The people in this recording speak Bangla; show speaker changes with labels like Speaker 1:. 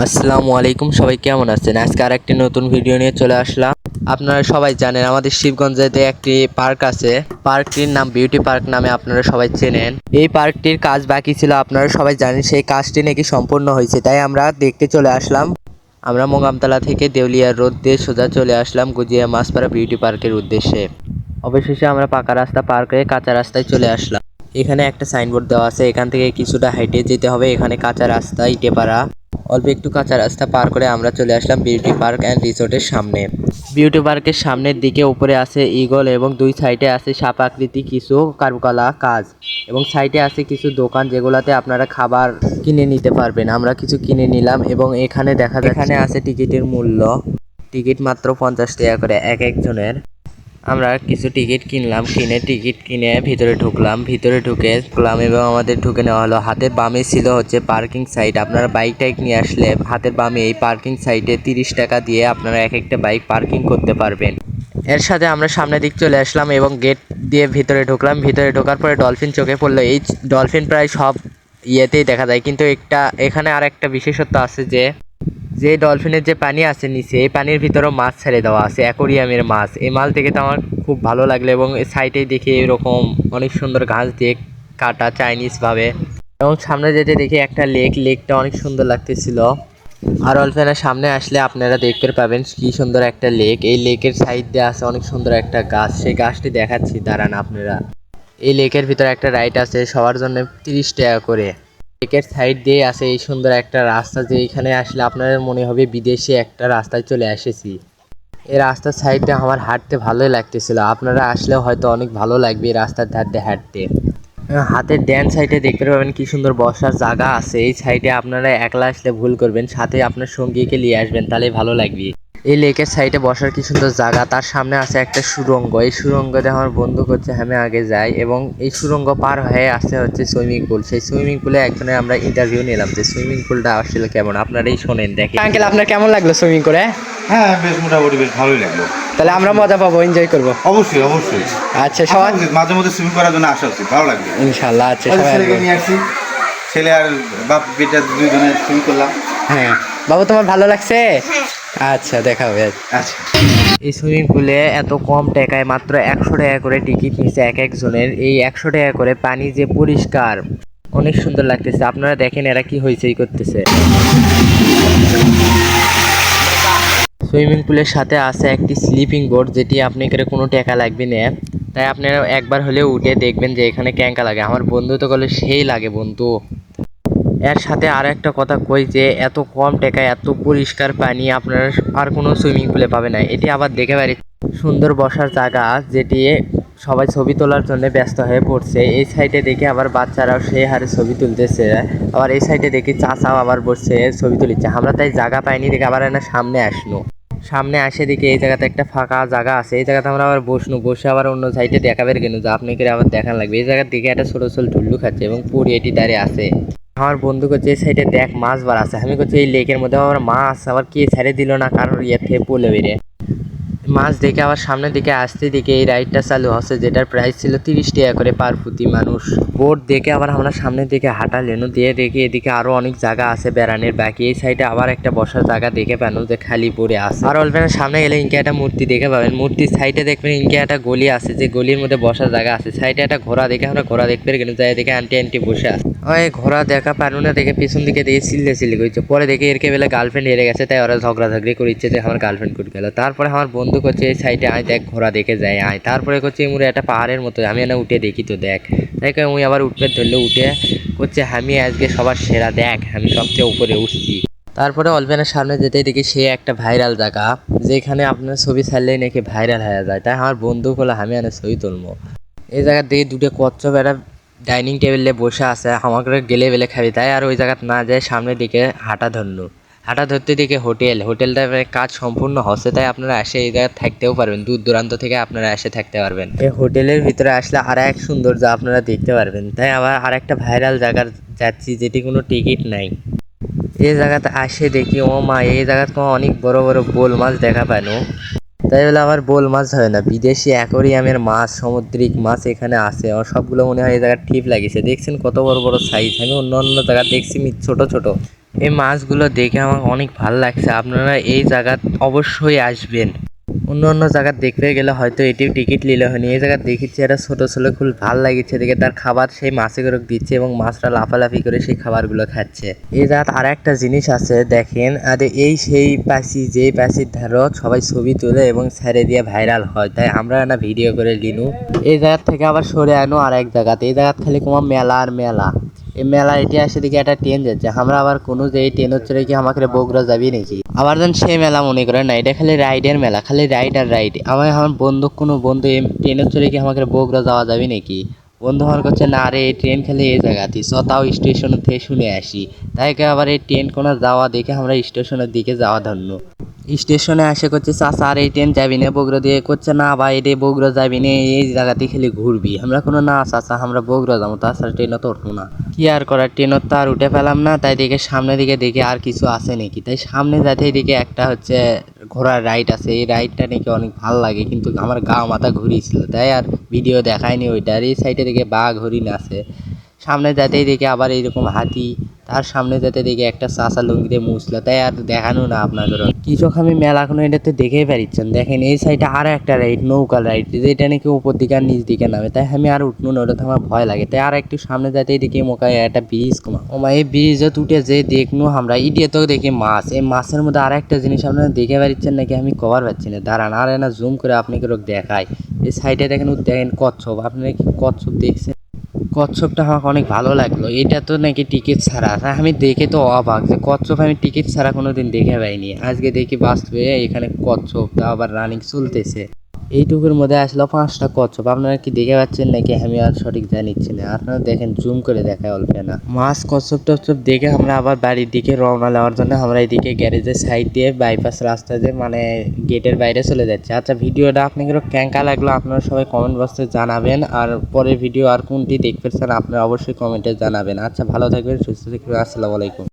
Speaker 1: আসসালামু আলাইকুম, সবাই কেমন আছেন? আজকে আরেকটি নতুন ভিডিও নিয়ে চলে আসলাম। আপনারা সবাই জানেন আমাদের শিবগঞ্জেতে একটি পার্ক আছে। পার্কটির নাম বিউটি পার্ক নামে আপনারা সবাই চেনেন। এই পার্কটির কাজ বাকি ছিল, আপনারা সবাই জানেন। সেই কাজটি নাকি সম্পূর্ণ হয়েছে, তাই আমরা দেখতে চলে আসলাম। আমরা মোগামতলা থেকে দেউলিয়া রোড দিয়ে সোজা চলে আসলাম গুজিয়া মাছপাড়া বিউটি পার্কের উদ্দেশ্যে। অবশেষে আমরা পাকা রাস্তা পার করে কাঁচা রাস্তায় চলে আসলাম। এখানে একটা সাইনবোর্ড দেওয়া আছে, এখান থেকে কিছুটা হাইটে যেতে হবে। এখানে কাঁচা রাস্তা, ইটেপাড়া। অল্প একটু কাঁচা রাস্তা পার করে আমরা চলে আসলাম বিউটি পার্ক অ্যান্ড রিসোর্টের সামনে। বিউটি পার্কের সামনের দিকে উপরে আছে ঈগল এবং দুই সাইডে আছে সাপ আকৃতি কিছু কারুকলা কাজ, এবং সাইডে আছে কিছু দোকান যেগুলোতে আপনারা খাবার কিনে নিতে পারবেন। আমরা কিছু কিনে নিলাম এবং এখানে দেখা যায় এখানে আছে টিকিটের মূল্য। টিকিট মাত্র 50 টাকা করে এক একজনের। আমরা কিছু টিকিট কিনলাম, টিকিট কিনে ভিতরে ঢুকলাম। ভিতরে ঢুকলাম এবং আমাদের ঢুকে নেওয়া হলো। হাতের বামে ছিল হচ্ছে পার্কিং সাইট। আপনারা বাইক টাইক নিয়ে আসলে হাতের বামে এই পার্কিং সাইটে 30 টাকা দিয়ে আপনারা এক একটা বাইক পার্কিং করতে পারবেন। এর সাথে আমরা সামনের দিক চলে আসলাম এবং গেট দিয়ে ভিতরে ঢুকলাম। ভিতরে ঢোকার পরে ডলফিন চোখে পড়লো। এই ডলফিন প্রায় সব ইয়েতেই দেখা যায়, কিন্তু এখানে আর একটা বিশেষত্ব আছে যে ডলফিনের যে পানি আছে নিচে, এই পানির ভিতরেও মাছ ছেড়ে দেওয়া আছে, অ্যাকোরিয়ামের মাছ। এই মাছ দেখে তো আমার খুব ভালো লাগলো এবং এই সাইডে দেখে এরকম অনেক সুন্দর ঘাস দিয়ে কাটা চাইনিজ ভাবে। এবং সামনে যেতে দেখি একটা লেকটা অনেক সুন্দর লাগতেছিল। আর ডলফিনের সামনে আসলে আপনারা দেখতে পাবেন কি সুন্দর একটা লেক। এই লেকের সাইড দিয়ে আছে অনেক সুন্দর একটা গাছ, সেই গাছটি দেখাচ্ছি দাঁড়ান আপনারা। এই লেকের ভিতরে একটা রাইড আছে সবার জন্য 30 টাকা করে। লেকের সাইড দিয়ে আছে এই সুন্দর একটা রাস্তা, যে এখানে আসলে আপনাদের মনে হবে বিদেশে একটা রাস্তায় চলে এসেছি। এই রাস্তার সাইডে আমার হাঁটতে ভালোই লাগতেছিল, আপনারা আসলে হয়তো অনেক ভালো লাগবে এই রাস্তার ধার দিয়ে হাঁটতে। হাতের ড্যান সাইডে দেখতে পাবেন কি সুন্দর বসার জায়গা আছে। এই সাইডে আপনারা একলা আসলে ভুল করবেন, সাথে আপনার সঙ্গীকে নিয়ে আসবেন, তাহলে ভালো লাগবে। এই লেকের সাইডে বসার কি সুন্দর জায়গা। তার সামনে আছে একটা সুড়ঙ্গ। এই সুড়ঙ্গতে আমার বন্ধু করছে আমি আগে যাই, এবং এই সুড়ঙ্গ পার হয়ে আসছে হচ্ছে সুইমিং পুল। সেই সুইমিং পুলে একজনের আমরা ইন্টারভিউ নিলাম যে সুইমিং পুলটা আসলে কেমন। আপনারাই শোনেন দেখেন।
Speaker 2: আঙ্কেল, আপনার কেমন লাগলো সুইমিং করে?
Speaker 3: হ্যাঁ, বেশ মোটামুটি বেশ ভালোই লাগলো।
Speaker 2: তাহলে আমরা মজা পাবো, এনজয় করবো।
Speaker 3: অবশ্যই অবশ্যই।
Speaker 2: আচ্ছা, সবাই
Speaker 3: মাঝে মধ্যে সুইমিং করার জন্য আসা উচিত, ভালো লাগবে
Speaker 2: ইনশাল্লাহ। আচ্ছা, সবাই
Speaker 3: ছেলেকে
Speaker 2: আসবে।
Speaker 3: নিয়ে আসছি, ছেলে আর বাপ বেটা দুইজনে সুইমিং করলাম।
Speaker 2: হ্যাঁ বাবু, তোমার ভালো লাগছে? আচ্ছা, দেখা হবে।
Speaker 3: আচ্ছা,
Speaker 1: এই সুইমিং পুলে এত কম টাকায় মাত্র 100 টাকা করে টিকিট নিচ্ছে এক একজনের। এই 100 টাকা করে পানি যে পরিষ্কার, অনেক সুন্দর লাগতেছে। আপনারা দেখেন এরা কি হইচই করতেছে। সুইমিং পুলের সাথে আছে একটি স্লিপিং বোর্ড, যেটি আপনাদের কোনো টাকা লাগবে না। তাই আপনারা একবার হলেও উঠে দেখবেন যে এখানে ক্যাঙ্কা লাগে। আমার বন্ধু তো বলে সেই লাগে বন্ধু। এর সাথে আর একটা কথা কই যে এত কম টাকায় এত পরিষ্কার পানি আপনারা আর কোনো সুইমিং পুলে পাবে না। এটি আবার দেখে পারি সুন্দর বসার জায়গা, যেটি সবাই ছবি তোলার জন্য ব্যস্ত হয়ে পড়ছে। এই সাইডে দেখে আবার বাচ্চারাও সেই হারে ছবি তুলতেছে, আবার এই সাইডে দেখি চাচাও আবার বসছে ছবি তুলিচ্ছে। আমরা তাই জায়গা পাইনি দেখে আবার না সামনে আসে দেখি এই জায়গাতে একটা ফাঁকা জায়গা আছে। এই জায়গাতে আমরা আবার বসে আবার অন্য সাইডে দেখাবেন কেন যে আপনাকে আবার দেখান লাগবে। এই জায়গার দিকে একটা ছোট ছোট ঢুল্লু খাচ্ছে এবং পুরি এটি দাঁড়িয়ে আছে। আমার বন্ধু করছে এই সাইডে দেখ মাছ বার আছে। আমি করছি এই লেকের মধ্যে আবার মাছ আবার কে ছেড়ে দিল না কারোর ইয়ে থেকে পড়লে বেরিয়ে মাছ দেখে আবার সামনের দিকে আসতে দিকে এই রাইডটা চালু হচ্ছে, যেটার প্রাইস ছিল 30 টাকা করে পার প্রতি মানুষ। বোট দেখে আবার আমরা সামনের দিকে হাঁটা লেনু দিয়ে দেখি এদিকে আরো অনেক জায়গা আছে বেড়ানোর বাকি। এই সাইডে আবার একটা বসার জায়গা দেখে পানো যে খালি পড়ে আছে। আর অল্পের সামনে গেলে ইনকে একটা মূর্তি দেখে পাবেন। মূর্তির সাইডে দেখবেন ইনকে একটা গলি আছে, যে গলির মধ্যে বসার জায়গা আছে। সাইডে একটা ঘোড়া দেখে আমরা ঘোড়া দেখতে কিন্তু যাই দেখে আন্টি বসে আছে। ওই ঘোড়া দেখা পারু না দেখে পিছন দিকে দিয়ে চিল্লে করছে। পরে দেখে এরকে বেলা গার্লফ্রেন্ড হেরে গেছে, তাই ওরা ঝগড়াঝগড়ি করেছে যে আমার গার্লফ্রেন্ড কুট গেল। তারপরে আমার বন্ধু করছে এই সাইডে আয় দেখ ঘোড়া দেখে যায় আয়। তারপরে করছে মুড়ে একটা পাহাড়ের মতো, আমি না উঠে দেখি তো দেখ। তাই আমি আবার উঠবে ধরলে উঠে করছে আমি আজকে সবার সেরা, দেখ আমি সবচেয়ে উপরে উঠছি। তারপরে অল্পেনের সামনে যেতেই দেখি সে একটা ভাইরাল জায়গা, যেখানে আপনার ছবি ছাড়লেই নাকি ভাইরাল হয়ে যায়। তাই আমার বন্ধু বলে আমি আনে ছবি তুলবো। এই জায়গার দিকে দুটো কচ্ছপ একটা ডাইনিং টেবিলে বসে আছে, আমাকে গেলে বেলে খাবি। তাই আর ওই জায়গাতে না যায় সামনের দিকে হাঁটা ধরতে দিকে হোটেলটার কাজ সম্পূর্ণ হচ্ছে, তাই আপনারা এসে এই জায়গায় থাকতেও পারবেন। দূর দূরান্ত থেকে আপনারা এসে থাকতে পারবেন। এই হোটেলের ভিতরে আসলে আর এক সৌন্দর্য আপনারা দেখতে পারবেন। তাই আবার আর একটা ভাইরাল জায়গার যাচ্ছি, যেটি কোনো টিকিট নাই। এই জায়গাতে আসে দেখি ও মা, এই জায়গাতে অনেক বড় বড় বোল মাছ দেখা পানো। তাই বলে আবার বোল মাছ হয় না, বিদেশি অ্যাকোরিয়ামের মাছ, সামুদ্রিক মাছ এখানে আছে। আর সবগুলো মনে হয় এই জায়গায় টিপ লাগিয়েছে। দেখছেন কত বড় বড় সাইজ। আমি অন্য জায়গায় দেখছি ছোট ছোট, এই মাছগুলো দেখে আমার অনেক ভালো লাগছে। আপনারা এই জায়গা অবশ্যই আসবেন। অন্য অন্য জায়গা দেখতে গেলে হয়তো এটিও টিকিট নিলে হয়নি, এই জায়গা দেখেছি একটা ছোটো ছেলে খুব ভাল লাগিচ্ছে দেখে, তার খাবার সেই মাছে করে দিচ্ছে এবং মাছটা লাফালাফি করে সেই খাবারগুলো খাচ্ছে। এই জায়গাতে আর একটা জিনিস আছে দেখেন, আর এই সেই পাশি যেই পাশির ধারত সবাই ছবি তোলে এবং ছেড়ে দিয়ে ভাইরাল হয়, তাই আমরা না ভিডিও করে নিনু। এই জায়গা থেকে আবার সরে আনো আর এক জায়গাতে, এই জায়গা খালি কোনো মেলা আর মেলা। এই মেলা ইতিহাসে দিকে একটা ট্রেন যাচ্ছে, আমরা আবার কোনো যে এই ট্রেন হচ্ছে কি আমাকে বগুড়া যাবি নাকি, আবার যেন সেই মেলা মনে করেন না, এটা খালি রাইডের মেলা, খালি রাইড আর রাইড। আমার বন্ধু কোনো বন্ধু এই ট্রেন হচ্ছে কি আমাকে বগুড়া যাওয়া যাবি নাকি, বন্ধু আমার করছে না রে এই ট্রেন খালি এই জায়গাতেই চ, তাও স্টেশন থেকে শুনে আসি। তাই আবার এই ট্রেন কোনো যাওয়া দেখে আমরা স্টেশনের দিকে যাওয়া ধন্য। স্টেশনে আসে করছে চাচা আর এই ট্রেন যাবি না বগুড়া দিয়ে, করছে না ভাই এটা বগুড়া যাবি না, এই জায়গাতে খালি ঘুরবি। আমরা কোনো না চাচা আমরা বগুড়া যাবো, তাছাড়া ট্রেনে তো উঠবো না। কি আর করার, ট্রেনের তো আর উঠে পেলাম না, তাই দেখে সামনে দিকে দেখে আর কিছু আছে নাকি, তাই সামনে যাতে দিকে একটা হচ্ছে ঘোড়ার রাইড আছে, এই রাইডটা নাকি অনেক ভালো লাগে, কিন্তু আমার গা মাথা ঘুরিয়েছিল তাই আর ভিডিও দেখায়নি ওইটা। আর এই সাইডে দিকে বাঘ হরিণ আছে, সামনে যাতেই দেখে আবার এইরকম হাতি, তার সামনে যাতে দেখে একটা চাচা লুঙ্গিতে মুছলো, তাই আর দেখানো না আপনাদের। কৃষক আমি মেলা এখনো এটা তো দেখেই পারিচ্ছেন। দেখেন এই সাইডে আরো একটা রাইড, নৌকা রাইড, যেটা নাকি উপর দিকে আর নিচ দিকে নামে, তাই আমি আর উঠবো না, ওটা তো আমার ভয় লাগে। তাই আর একটু সামনে যাতেই দেখি মোকায় একটা ব্রিজ কমা ওমা, এই ব্রিজে উঠে যে দেখনু আমরা ইডিয়ে তো দেখি মাছ, এই মাছের মধ্যে আর একটা জিনিস আপনারা দেখে পারিচ্ছেন নাকি আমি কভার পাচ্ছি না, দাঁড়ান আর না জুম করে আপনাকে দেখাই। এই সাইডে দেখেন দেখেন কচ্ছপ, আপনারা কি কচ্ছপ দেখছেন? কচ্ছপটা আমার অনেক ভালো লাগলো, এটা তো নাকি টিকিট ছাড়া, আমি দেখে তো অবাক যে কচ্ছপ আমি টিকিট ছাড়া কোনোদিন দেখে পাইনি, আজকে দেখি বাস্তবে এখানে কচ্ছপটা আবার রানিং চলতেছে। এইটুকুর মধ্যে আসলো 5টা কচ্ছপ, আপনারা কি দেখে পাচ্ছেন নাকি আমি আর সঠিক জানিচ্ছি না, আপনারা দেখেন জুম করে দেখায় অল্প না। মাছ কচ্ছপ টচ্ছপ দেখে আমরা আবার বাড়ির দিকে রওনা দেওয়ার জন্য আমরা এইদিকে গ্যারেজের সাইড দিয়ে বাইপাস রাস্তা দিয়ে মানে গেটের বাইরে চলে যাচ্ছে। আচ্ছা ভিডিওটা আপনাদের কেঙ্কা লাগলো আপনারা সবাই কমেন্ট বক্সে জানাবেন, আর পরের ভিডিও আর কোনটি দেখতে চান আপনারা অবশ্যই কমেন্টে জানাবেন। আচ্ছা ভালো থাকবেন, সুস্থ থাকবেন, আসসালামু আলাইকুম।